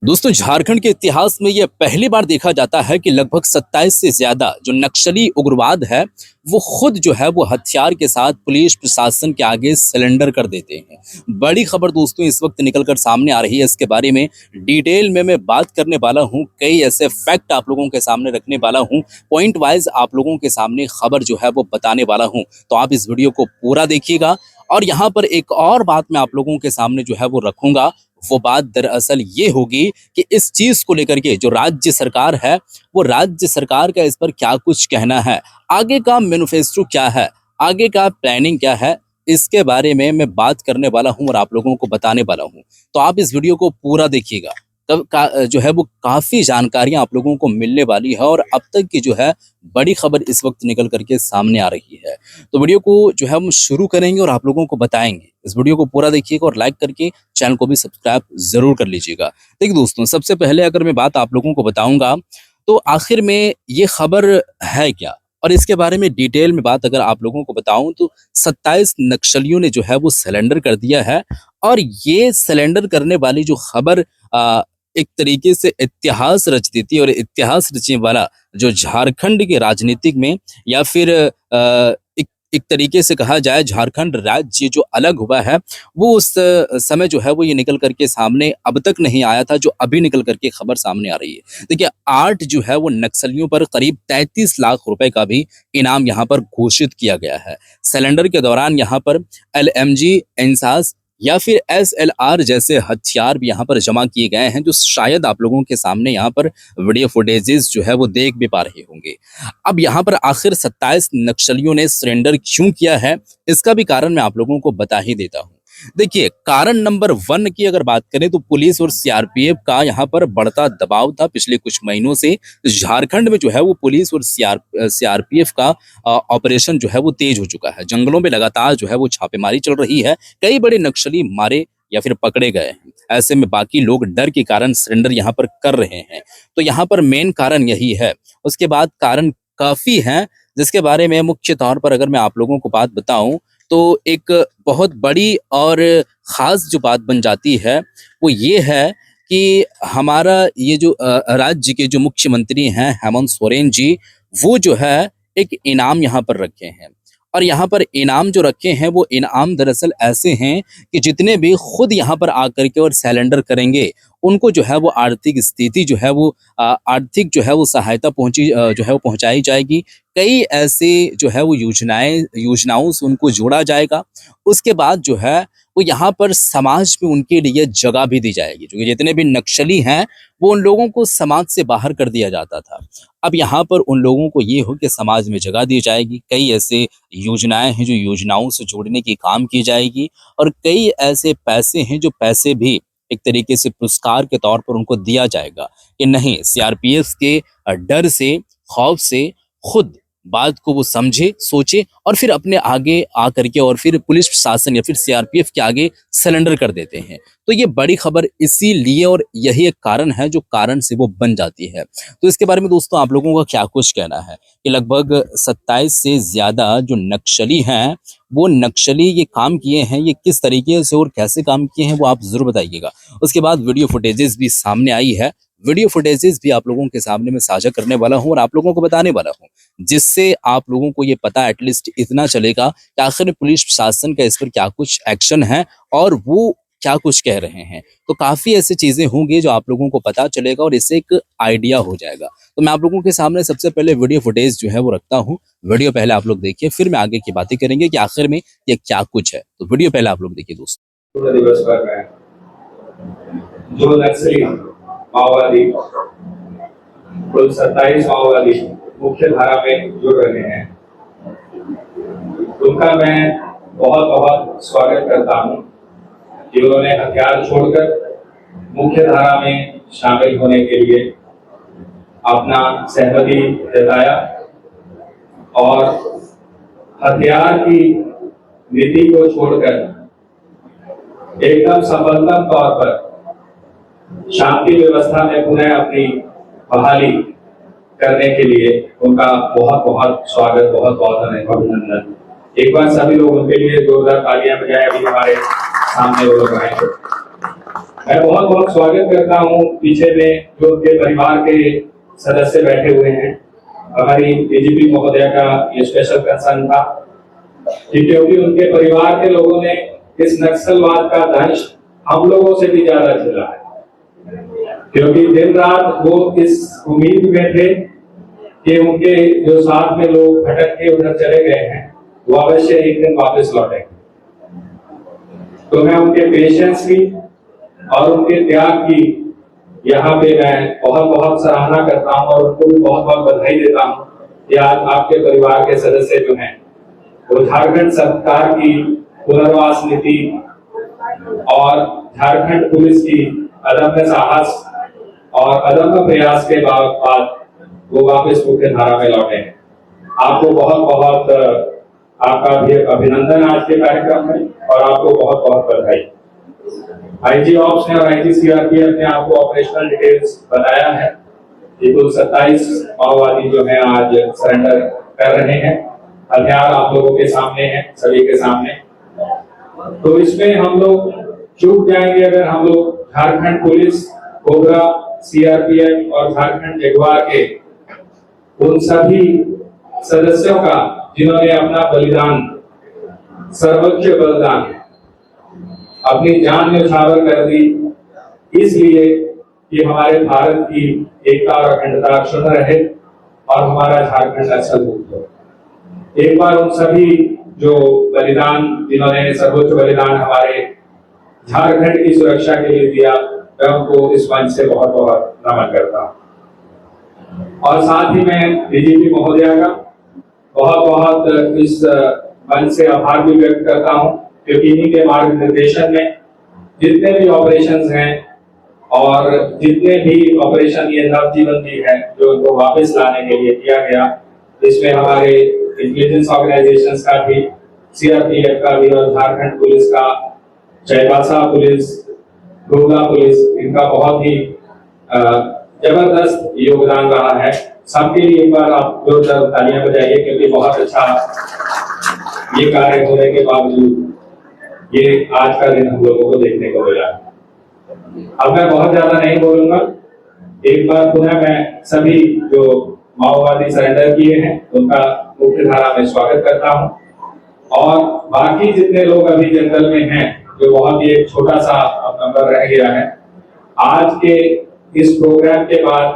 दोस्तों, झारखंड के इतिहास में यह पहली बार देखा जाता है कि लगभग 27 से ज्यादा जो नक्सली उग्रवाद है वो खुद जो है वो हथियार के साथ पुलिस प्रशासन के आगे सरेंडर कर देते हैं। बड़ी खबर दोस्तों इस वक्त निकल कर सामने आ रही है। इसके बारे में डिटेल में मैं बात करने वाला हूं, कई ऐसे फैक्ट आप लोगों के सामने रखने वाला हूं, पॉइंट वाइज आप लोगों के सामने खबर जो है वो बताने वाला हूं। तो आप इस वीडियो को पूरा देखिएगा। और यहाँ पर एक और बात मैं आप लोगों के सामने जो है वो रखूंगा। वो बात दरअसल ये होगी कि इस चीज को लेकर के जो राज्य सरकार है वो राज्य सरकार का इस पर क्या कुछ कहना है, आगे का मैनिफेस्टो क्या है, आगे का प्लानिंग क्या है, इसके बारे में मैं बात करने वाला हूं और आप लोगों को बताने वाला हूं। तो आप इस वीडियो को पूरा देखिएगा। जो है वो काफी जानकारियां आप लोगों को मिलने वाली है और अब तक की जो है बड़ी खबर इस वक्त निकल करके सामने आ रही है। तो वीडियो को जो है हम शुरू करेंगे और आप लोगों को बताएंगे। इस वीडियो को पूरा देखिएगा और लाइक करके चैनल को भी सब्सक्राइब जरूर कर लीजिएगा। देखिए दोस्तों, सबसे पहले अगर मैं बात आप लोगों को बताऊंगा तो आखिर में ये खबर है क्या, और इसके बारे में डिटेल में बात अगर आप लोगों को बताऊं तो 27 नक्सलियों ने जो है वो सरेंडर कर दिया है। और ये सरेंडर करने वाली जो खबर एक तरीके से इतिहास रच देती है, और इतिहास रचने वाला जो झारखंड के राजनीतिक में या फिर एक एक तरीके से कहा जाए झारखंड राज्य जो अलग हुआ है वो उस समय जो है वो ये निकल करके सामने अब तक नहीं आया था, जो अभी निकल करके खबर सामने आ रही है। देखिए, 8 जो है वो नक्सलियों पर करीब 33 लाख रुपए का भी इनाम यहाँ पर घोषित किया गया है। सिलेंडर के दौरान यहाँ पर LMG, इंसास या फिर SLR जैसे हथियार भी यहाँ पर जमा किए गए हैं, जो शायद आप लोगों के सामने यहाँ पर वीडियो फुटेजेस जो है वो देख भी पा रहे होंगे। अब यहाँ पर आखिर 27 नक्सलियों ने सरेंडर क्यों किया है, इसका भी कारण मैं आप लोगों को बता ही देता हूँ। देखिए, कारण नंबर 1 की अगर बात करें तो पुलिस और CRPF का यहाँ पर बढ़ता दबाव था पिछले कुछ महीनों से। झारखंड में जो है वो पुलिस और CRPF का ऑपरेशन जो है वो तेज हो चुका है। जंगलों में लगातार जो है वो छापेमारी चल रही है। कई बड़े नक्सली मारे या फिर पकड़े गए हैं। ऐसे में बाकी लोग डर के कारण सरेंडर यहाँ पर कर रहे हैं। तो यहाँ पर मेन कारण यही है। उसके बाद कारण काफी हैं, जिसके बारे में मुख्य तौर पर अगर मैं आप लोगों को बात बताऊं तो एक बहुत बड़ी और खास जो बात बन जाती है वो ये है कि हमारा ये जो राज्य के जो मुख्यमंत्री हैं हेमंत सोरेन जी, वो जो है एक इनाम यहाँ पर रखे हैं। और यहाँ पर इनाम जो रखे हैं वो इनाम दरअसल ऐसे हैं कि जितने भी खुद यहाँ पर आकर के और सरेंडर करेंगे उनको जो है वो आर्थिक स्थिति जो है वो आर्थिक जो है वो सहायता जो है वो पहुंचाई जाएगी। कई ऐसे जो है वो योजनाओं से उनको जोड़ा जाएगा। उसके बाद जो है वो यहाँ पर समाज में उनके लिए जगह भी दी जाएगी, क्योंकि जितने भी नक्सली हैं वो उन लोगों को समाज से बाहर कर दिया जाता था। अब यहाँ पर उन लोगों को ये हो कि समाज में जगह दी जाएगी। कई ऐसे योजनाएं हैं जो योजनाओं से जोड़ने की काम की जाएगी, और कई ऐसे पैसे हैं जो पैसे भी एक तरीके से पुरस्कार के तौर पर उनको दिया जाएगा कि नहीं, CRPF के डर से, खौफ से खुद बात को वो समझे, सोचे और फिर अपने आगे आ करके और फिर पुलिस प्रशासन या फिर CRPF के आगे सरेंडर कर देते हैं। तो ये बड़ी खबर इसीलिए, और यही एक कारण है जो कारण से वो बन जाती है। तो इसके बारे में दोस्तों आप लोगों का क्या कुछ कहना है कि लगभग 27 से ज्यादा जो नक्सली हैं वो नक्सली ये काम किए हैं, ये किस तरीके से और कैसे काम किए हैं वो आप जरूर बताइएगा। उसके बाद वीडियो फुटेजेस भी सामने आई है। वीडियो फुटेजेस भी आप लोगों के सामने मैं साझा करने वाला हूं और आप लोगों को बताने वाला हूं, जिससे आप लोगों को ये पता एटलीस्ट इतना चलेगा कि आखिर पुलिस प्रशासन का इस पर क्या कुछ एक्शन है और वो क्या कुछ कह रहे हैं। तो काफी ऐसी चीजें होंगी जो आप लोगों को पता चलेगा और इससे एक आइडिया हो जाएगा। तो मैं आप लोगों के सामने सबसे पहले वीडियो फुटेज जो है वो रखता हूँ। वीडियो पहले आप लोग देखिए, फिर मैं आगे की बातें करेंगे कि आखिर में ये क्या कुछ है। तो वीडियो पहले आप लोग देखिए दोस्तों। दिवस पर मैं जो नक्सली माओवादी कुल 27 माओवादी मुख्य धारा में जुड़ रहे हैं उनका मैं बहुत बहुत स्वागत करता हूं कि उन्होंने हथियार छोड़कर मुख्य धारा में शामिल होने के लिए अपना सहमति जताया और हथियार की नीति को छोड़कर एकदम सफलता तौर पर शांति व्यवस्था में पुनः अपनी बहाली करने के लिए उनका बहुत बहुत स्वागत, बहुत बहुत अभिनंदन। एक बार सभी लोग उनके लिए जोरदार तालियां बजाएं। अभी हमारे सामने वो लोग आए। मैं बहुत बहुत स्वागत करता हूँ पीछे में जो उनके परिवार के सदस्य बैठे हुए हैं। हमारी डीजीपी महोदया का ये स्पेशल कंसर्न था कि क्योंकि उनके परिवार के लोगों ने इस नक्सलवाद का दंश हम लोगों से भी ज्यादा झेला है, क्योंकि दिन रात वो इस उम्मीद में थे कि उनके जो साथ में लोग भटक के उधर चले गए हैं वो अवश्य एक दिन वापस लौटेंगे। तो मैं उनके पेशेंस की और उनके त्याग की यहाँ पे मैं बहुत बहुत सराहना करता हूँ और उनको भी बहुत बहुत बधाई देता हूँ कि आज आपके परिवार के सदस्य जो हैं वो झारखंड सरकार की पुनर्वास नीति और झारखंड पुलिस की अदम्य साहस और अदम्य प्रयास के बाद वो वापस मुख्य धारा में लौटे हैं। आपको बहुत बहुत आपका भी अभिनंदन आज के कार्यक्रम में और आपको बहुत बहुत बधाई। आईजी ऑप्स ने और आईजी सीआरपीएफ ने आपको ऑपरेशनल डिटेल्स बताया है कि कुल 27 माओवादी जो है आज सरेंडर कर रहे हैं। हथियार आप लोगों के सामने है, सभी के सामने। तो इसमें हम लोग चूक जाएंगे अगर हम लोग झारखंड पुलिस, कोबरा, सीआरपीएफ और झारखंड जगुआर के उन सभी सदस्यों का जिन्होंने अपना बलिदान, सर्वोच्च बलिदान, अपनी जान न्यौछावर कर दी इसलिए कि हमारे भारत की एकता और अखंडता अक्षुण्ण रहे और हमारा झारखंड नक्सल मुक्त हो। एक बार उन सभी जो बलिदान, जिन्होंने सर्वोच्च बलिदान हमारे झारखंड की सुरक्षा के लिए दिया, मैं उनको इस मंच से बहुत बहुत नमन करता हूँ। और साथ ही मैं डीजीपी महोदया का बहुत बहुत इस मंच से आभार भी व्यक्त करता हूँ, क्योंकि इन्हीं के मार्गदर्शन में जितने भी ऑपरेशंस हैं और जितने भी ऑपरेशन ये नवजीवन भी है जो उनको वापस लाने के लिए किया गया, इसमें हमारे इंटेलिजेंस ऑर्गेनाइजेशंस का भी, सीआरपीएफ का भी और झारखंड पुलिस का, चाईबासा पुलिस, गोला पुलिस, इनका बहुत ही जबरदस्त योगदान रहा है। सबके लिए एक बार आप जोरदार तालियां बजाइए, क्योंकि बहुत अच्छा ये कार्य होने के बावजूद ये आज का दिन हम लोगों को देखने को मिला। अब मैं बहुत ज्यादा नहीं बोलूंगा, एक बार पुनः मैं सभी जो माओवादी सरेंडर किए हैं उनका मुख्य धारा में स्वागत करता हूं और बाकी जितने लोग अभी जंगल में हैं, जो बहुत ही एक छोटा सा नंबर रह गया है, आज के इस प्रोग्राम के बाद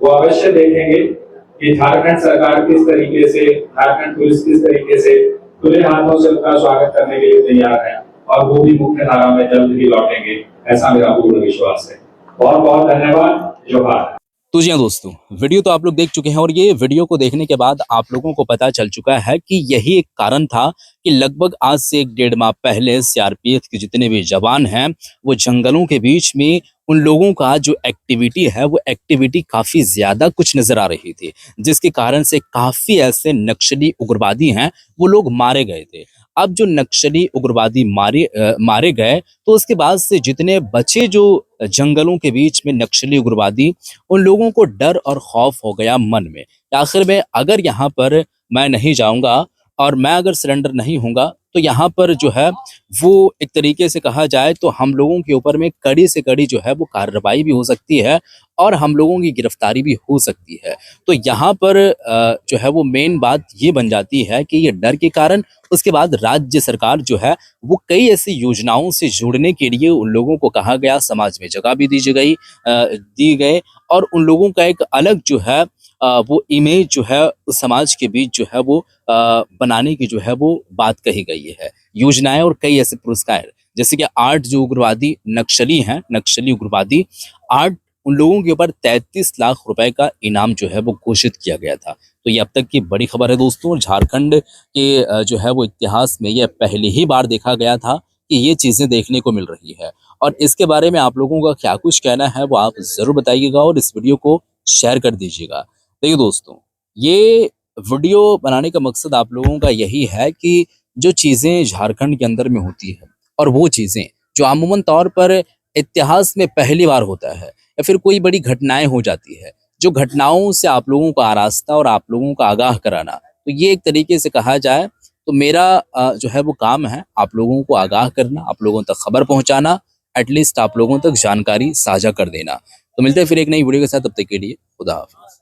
वो अवश्य देखेंगे कि झारखंड सरकार किस तरीके से, झारखंड पुलिस किस तरीके से खुले हाथों से उनका स्वागत करने के लिए तैयार है और वो भी मुख्य धारा में जल्द ही लौटेंगे, ऐसा मेरा पूर्ण विश्वास है। बहुत बहुत धन्यवाद। जोहार। तो जी हाँ दोस्तों, वीडियो तो आप लोग देख चुके हैं और ये वीडियो को देखने के बाद आप लोगों को पता चल चुका है कि यही एक कारण था कि लगभग आज से 1.5 माह पहले सीआरपीएफ के जितने भी जवान हैं वो जंगलों के बीच में उन लोगों का जो एक्टिविटी है वो एक्टिविटी काफी ज्यादा कुछ नजर आ रही थी, जिसके कारण से काफी ऐसे नक्सली उग्रवादी हैं वो लोग मारे गए थे। अब जो नक्सली उग्रवादी मारे गए तो उसके बाद से जितने बचे जो जंगलों के बीच में नक्सली उग्रवादी, उन लोगों को डर और खौफ हो गया मन में। आखिर में अगर यहाँ पर मैं नहीं जाऊंगा और मैं अगर सरेंडर नहीं होऊंगा तो यहाँ पर जो है वो एक तरीके से कहा जाए तो हम लोगों के ऊपर में कड़ी से कड़ी जो है वो कार्रवाई भी हो सकती है और हम लोगों की गिरफ्तारी भी हो सकती है। तो यहाँ पर जो है वो मेन बात ये बन जाती है कि ये डर के कारण उसके बाद राज्य सरकार जो है वो कई ऐसी योजनाओं से जुड़ने के लिए उन लोगों को कहा गया, समाज में जगह भी दी गई और उन लोगों का एक अलग जो है वो इमेज जो है उस समाज के बीच जो है वो बनाने की जो है वो बात कही गई है। योजनाएं और कई ऐसे पुरस्कार, जैसे कि 8 जो उग्रवादी नक्सली हैं, नक्सली उग्रवादी 8, उन लोगों के ऊपर 33 लाख रुपए का इनाम जो है वो घोषित किया गया था। तो ये अब तक की बड़ी खबर है दोस्तों। झारखंड के जो है वो इतिहास में यह पहली ही बार देखा गया था कि ये चीजें देखने को मिल रही है और इसके बारे में आप लोगों का क्या कुछ कहना है वो आप जरूर बताइएगा और इस वीडियो को शेयर कर दीजिएगा। देखिए दोस्तों, ये वीडियो बनाने का मकसद आप लोगों का यही है कि जो चीजें झारखंड के अंदर में होती है और वो चीजें जो अमूमन तौर पर इतिहास में पहली बार होता है या फिर कोई बड़ी घटनाएं हो जाती है, जो घटनाओं से आप लोगों को आरास्ता और आप लोगों को आगाह कराना, तो ये एक तरीके से कहा जाए तो मेरा जो है वो काम है आप लोगों को आगाह करना, आप लोगों तक खबर पहुंचाना, एटलीस्ट आप लोगों तक जानकारी साझा कर देना। तो मिलते हैं फिर एक नई वीडियो के साथ, तब तक के लिए खुदा हाफिज।